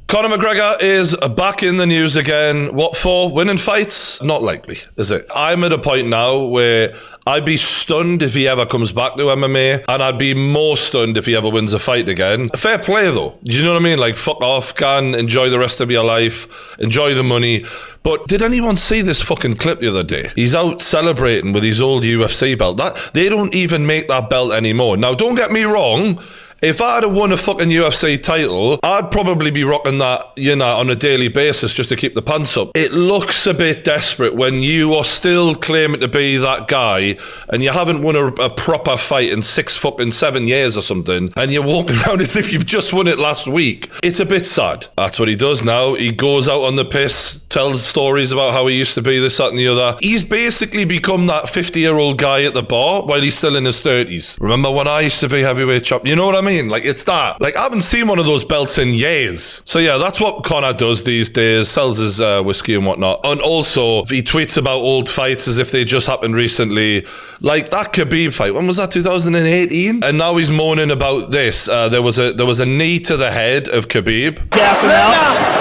Conor McGregor is back in the news again. What for? Winning fights? Not likely, is it? I'm at a point now where I'd be stunned if he ever comes back to MMA, and I'd be more stunned if he ever wins a fight again. Fair play, though. Do you know what I mean? Like, fuck off, can enjoy the rest of your life, enjoy the money. But did anyone see this fucking clip the other day? He's out celebrating with his old UFC belt. They don't even make that belt anymore. Now, don't get me wrong. If I'd have won a fucking UFC title, I'd probably be rocking that, on a daily basis just to keep the pants up. It looks a bit desperate when you are still claiming to be that guy and you haven't won a proper fight in 7 years or something, and you're walking around as if you've just won it last week. It's a bit sad. That's what he does now. He goes out on the piss, tells stories about how he used to be this, that and the other. He's basically become that 50-year-old guy at the bar while he's still in his 30s. Remember when I used to be heavyweight champ? You know what I mean? Like, it's that. Like, I haven't seen one of those belts in years. So yeah, that's what Conor does these days. Sells his whiskey and whatnot. And also, he tweets about old fights as if they just happened recently. Like that Khabib fight. When was that? 2018? And now he's moaning about this. There was a knee to the head of Khabib. Gassing out.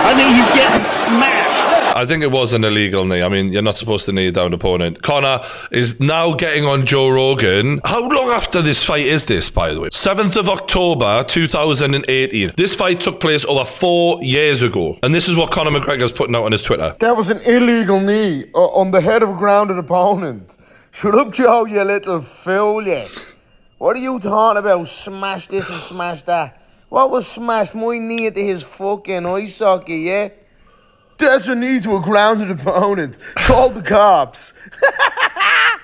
I think he's getting smashed. I think it was an illegal knee. I mean, you're not supposed to knee down opponent. Conor is now getting on Joe Rogan. How long after this fight is this, by the way? 7th of October, 2018. This fight took place over 4 years ago. And this is what Conor McGregor's putting out on his Twitter. That was an illegal knee on the head of a grounded opponent. Shut up, Joe, you little fool, you. What are you talking about? Smash this and smash that. What was smashed? My knee into his fucking eye socket, yeah? That's a knee to a grounded opponent. Call the cops.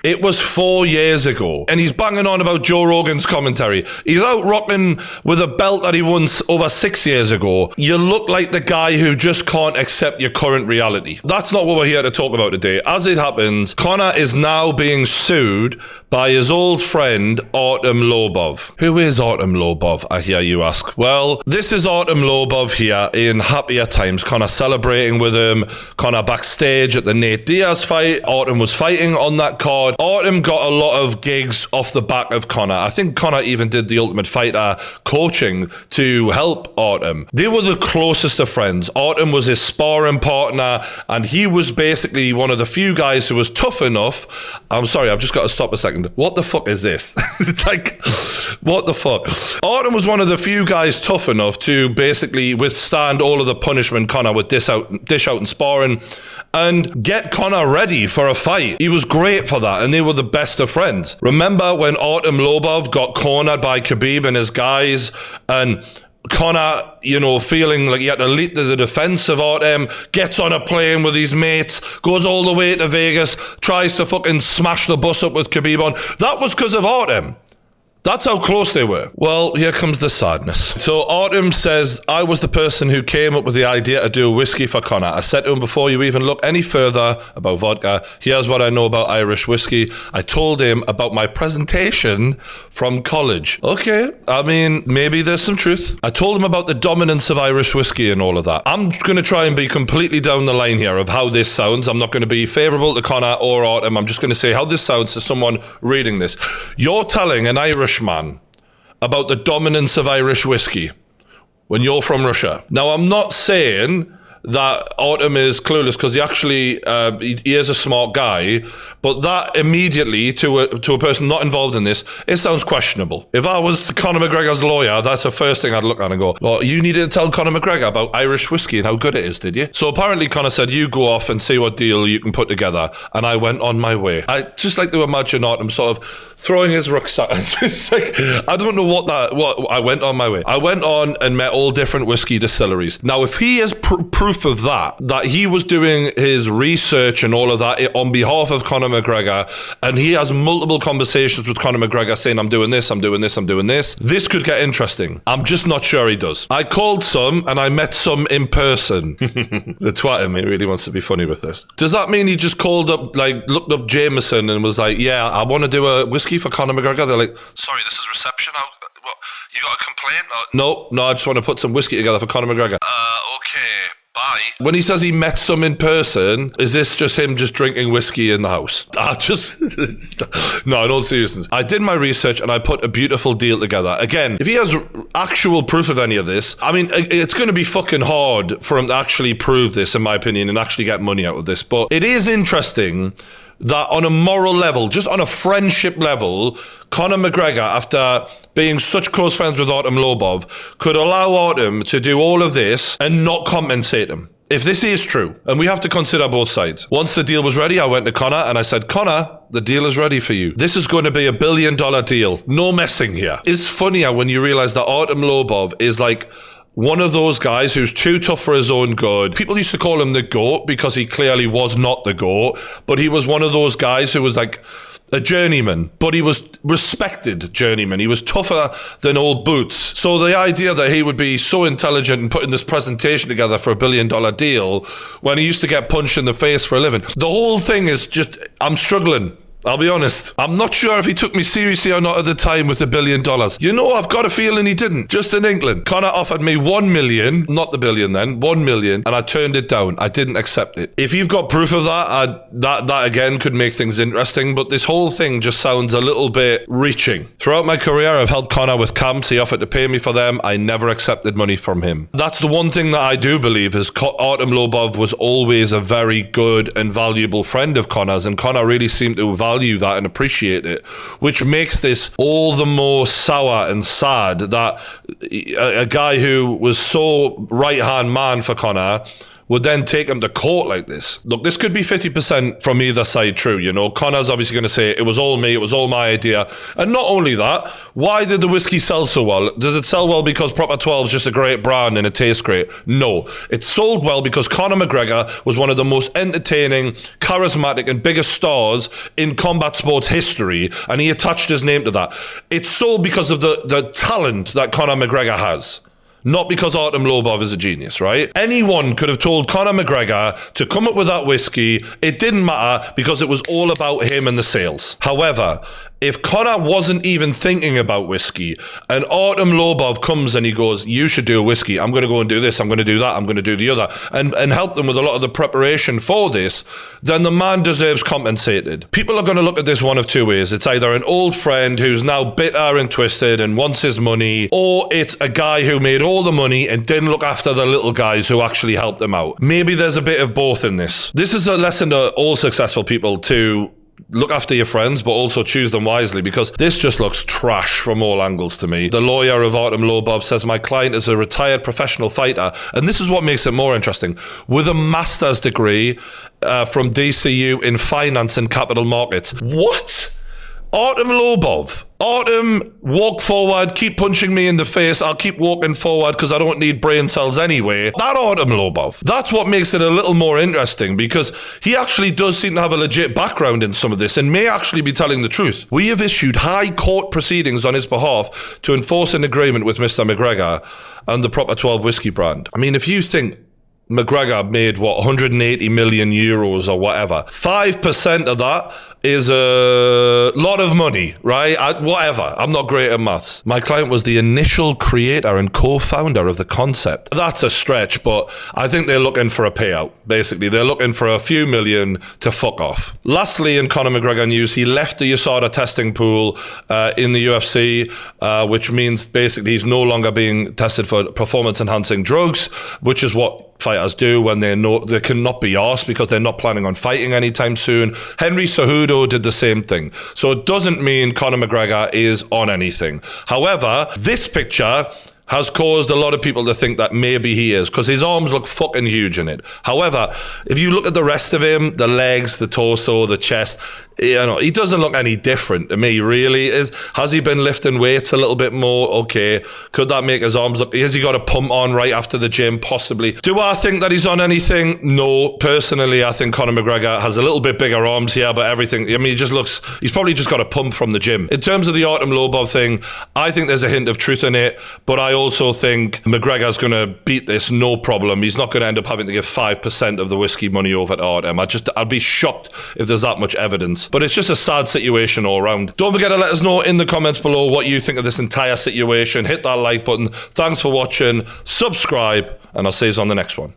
It was 4 years ago, and he's banging on about Joe Rogan's commentary. He's out rocking with a belt that he won over 6 years ago. You look like the guy who just can't accept your current reality. That's not what we're here to talk about today. As it happens, Conor is now being sued by his old friend, Artem Lobov. Who is Artem Lobov, I hear you ask? Well, this is Artem Lobov here in happier times. Conor celebrating with him. Conor backstage at the Nate Diaz fight. Artem was fighting on that card. Artem got a lot of gigs off the back of Conor. I think Conor even did the Ultimate Fighter coaching to help Artem. They were the closest of friends. Artem was his sparring partner, and he was basically one of the few guys who was tough enough. I'm sorry, I've just got to stop a second. What the fuck is this? It's like, what the fuck? Artem was one of the few guys tough enough to basically withstand all of the punishment Conor would dish out in sparring and get Conor ready for a fight. He was great for that, and they were the best of friends. Remember when Artem Lobov got cornered by Khabib and his guys, and Conor, feeling like he had to leap to the defense of Artem, gets on a plane with his mates, goes all the way to Vegas, tries to fucking smash the bus up with Khabib on. That was because of Artem. That's how close they were. Well, here comes the sadness. So Artem says, I was the person who came up with the idea to do a whiskey for Conor. I said to him before you even look any further about vodka, here's what I know about Irish whiskey. I told him about my presentation from college. Okay, I mean, maybe there's some truth. I told him about the dominance of Irish whiskey and all of that. I'm going to try and be completely down the line here of how this sounds. I'm not going to be favourable to Conor or Artem. I'm just going to say how this sounds to someone reading this. You're telling an Irish man about the dominance of Irish whiskey when you're from Russia. Now, I'm not saying that Artem is clueless, because he actually he is a smart guy, but that immediately to a person not involved in this, it sounds questionable. If I was Conor McGregor's lawyer, that's the first thing I'd look at and go, oh, you needed to tell Conor McGregor about Irish whiskey and how good it is, did you? So apparently Conor said, you go off and see what deal you can put together, and I went on my way. I just like to imagine Artem sort of throwing his rucksack. Just like, I don't know what I went on my way. I went on and met all different whiskey distilleries. Now, if he is proof of that he was doing his research and all of that on behalf of Conor McGregor, and he has multiple conversations with Conor McGregor saying, I'm doing this, I'm doing this, I'm doing this. This could get interesting. I'm just not sure he does. I called some and I met some in person. The twat in me really wants to be funny with this. Does that mean he just called up, like, looked up Jameson and was like, yeah, I want to do a whiskey for Conor McGregor? They're like, sorry, this is reception? What, you got a complaint? No, I just want to put some whiskey together for Conor McGregor. Okay. Bye. When he says he met some in person, is this just him just drinking whiskey in the house? No, in all seriousness. I did my research and I put a beautiful deal together. Again, if he has actual proof of any of this, I mean, it's going to be fucking hard for him to actually prove this, in my opinion, and actually get money out of this. But it is interesting that on a moral level, just on a friendship level, Conor McGregor, after being such close friends with Artem Lobov, could allow Artem to do all of this and not compensate him. If this is true, and we have to consider both sides. Once the deal was ready, I went to Conor and I said, Conor, the deal is ready for you. This is going to be $1 billion deal. No messing here. It's funnier when you realize that Artem Lobov is like one of those guys who's too tough for his own good. People used to call him the GOAT because he clearly was not the GOAT, but he was one of those guys who was like a journeyman, but he was respected journeyman. He was tougher than old boots. So the idea that he would be so intelligent and putting this presentation together for $1 billion deal when he used to get punched in the face for a living, the whole thing is just, I'm struggling. I'll be honest. I'm not sure if he took me seriously or not at the time with $1 billion. You know, I've got a feeling he didn't. Just in England. Conor offered me 1 million, not the billion then, 1 million, and I turned it down. I didn't accept it. If you've got proof of that, that again could make things interesting, but this whole thing just sounds a little bit reaching. Throughout my career, I've helped Conor with camps. He offered to pay me for them. I never accepted money from him. That's the one thing that I do believe is Artem Lobov was always a very good and valuable friend of Conor's, and Conor really seemed to value that and appreciate it, which makes this all the more sour and sad that a guy who was so right-hand man for Conor would then take him to court like this. Look, this could be 50% from either side true, you know. Conor's obviously going to say, it was all me, it was all my idea. And not only that, why did the whiskey sell so well? Does it sell well because Proper 12 is just a great brand and it tastes great? No. It sold well because Conor McGregor was one of the most entertaining, charismatic and biggest stars in combat sports history, and he attached his name to that. It sold because of the talent that Conor McGregor has. Not because Artem Lobov is a genius, right? Anyone could have told Conor McGregor to come up with that whiskey. It didn't matter because it was all about him and the sales. However, if Conor wasn't even thinking about whiskey and Artem Lobov comes and he goes, you should do a whiskey. I'm going to go and do this. I'm going to do that. I'm going to do the other. And help them with a lot of the preparation for this, then the man deserves compensated. People are going to look at this one of two ways. It's either an old friend who's now bitter and twisted and wants his money, or it's a guy who made all the money and didn't look after the little guys who actually helped him out. Maybe there's a bit of both in this. This is a lesson to all successful people to look after your friends, but also choose them wisely, because this just looks trash from all angles to me. The lawyer of Artem Lobov says, my client is a retired professional fighter, and this is what makes it more interesting, with a master's degree from DCU in finance and capital markets. What? Artem Lobov. Artem, walk forward, keep punching me in the face. I'll keep walking forward because I don't need brain cells anyway. That Artem Lobov. That's what makes it a little more interesting, because he actually does seem to have a legit background in some of this and may actually be telling the truth. We have issued high court proceedings on his behalf to enforce an agreement with Mr. McGregor and the Proper 12 whiskey brand. I mean, if you think McGregor made, 180 million euros or whatever, 5% of that is a lot of money, right? Whatever. I'm not great at maths. My client was the initial creator and co-founder of the concept. That's a stretch, but I think they're looking for a payout. Basically, they're looking for a few million to fuck off. Lastly, in Conor McGregor news, he left the USADA testing pool in the UFC, which means basically he's no longer being tested for performance-enhancing drugs, which is what fighters do when they know they cannot be asked because they're not planning on fighting anytime soon. Henry Cejudo did the same thing. So it doesn't mean Conor McGregor is on anything. However, this picture has caused a lot of people to think that maybe he is, because his arms look fucking huge in it. However, if you look at the rest of him, the legs, the torso, the chest, you know, he doesn't look any different to me, really. Has he been lifting weights a little bit more? Okay. Could that make his arms look... Has he got a pump on right after the gym? Possibly. Do I think that he's on anything? No. Personally, I think Conor McGregor has a little bit bigger arms here, but everything... I mean, he just looks... He's probably just got a pump from the gym. In terms of the Artem Lobov thing, I think there's a hint of truth in it, but I also think McGregor's going to beat this no problem. He's not going to end up having to give 5% of the whiskey money over to Artem. I'd be shocked if there's that much evidence. But it's just a sad situation all around. Don't forget to let us know in the comments below what you think of this entire situation. Hit that like button. Thanks for watching. Subscribe, and I'll see you on the next one.